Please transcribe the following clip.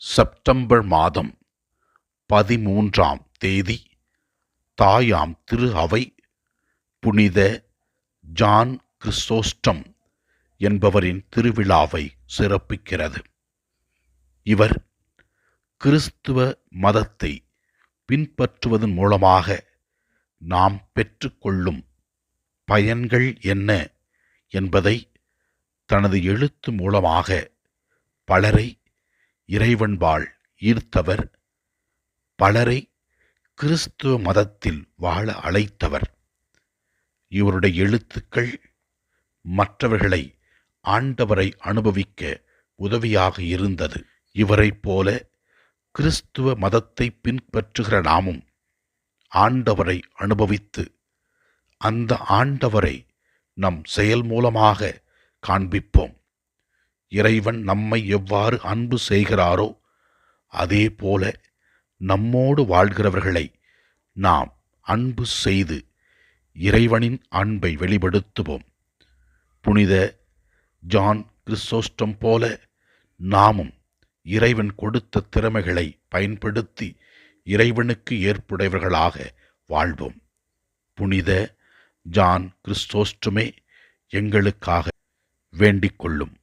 September மாதம் 13ஆம் தேதி தாயாம் திரு அவை புனித ஜான் கிறிசோஸ்டம் என்பவரின் திருவிழாவை சிறப்பிக்கிறது. இவர் கிறிஸ்துவ மதத்தை பின்பற்றுவதன் மூலமாக நாம் பெற்றுக்கொள்ளும் பயன்கள் என்ன என்பதை தனது எழுத்து மூலமாக பலரை இறைவன்பால் ஈர்த்தவர், பலரை கிறிஸ்துவ மதத்தில் வாழ அழைத்தவர். இவருடைய எழுத்துக்கள் மற்றவர்களை ஆண்டவரை அனுபவிக்க உதவியாக இருந்தது. இவரைப் போல கிறிஸ்துவ மதத்தை பின்பற்றுகிற நாமும் ஆண்டவரை அனுபவித்து அந்த ஆண்டவரை நம் செயல் மூலமாக காண்பிப்போம். இறைவன் நம்மை எவ்வாறு அன்பு செய்கிறாரோ அதே போல நம்மோடு வாழ்கிறவர்களை நாம் அன்பு செய்து இறைவனின் அன்பை வெளிப்படுத்துவோம். புனித ஜான் கிறிசோஸ்டம் போல நாமும் இறைவன் கொடுத்த திறமைகளை பயன்படுத்தி இறைவனுக்கு ஏற்புடையவர்களாக வாழ்வோம். புனித ஜான் கிறிசோஸ்டமே எங்களுக்காக வேண்டிக் கொள்ளும்.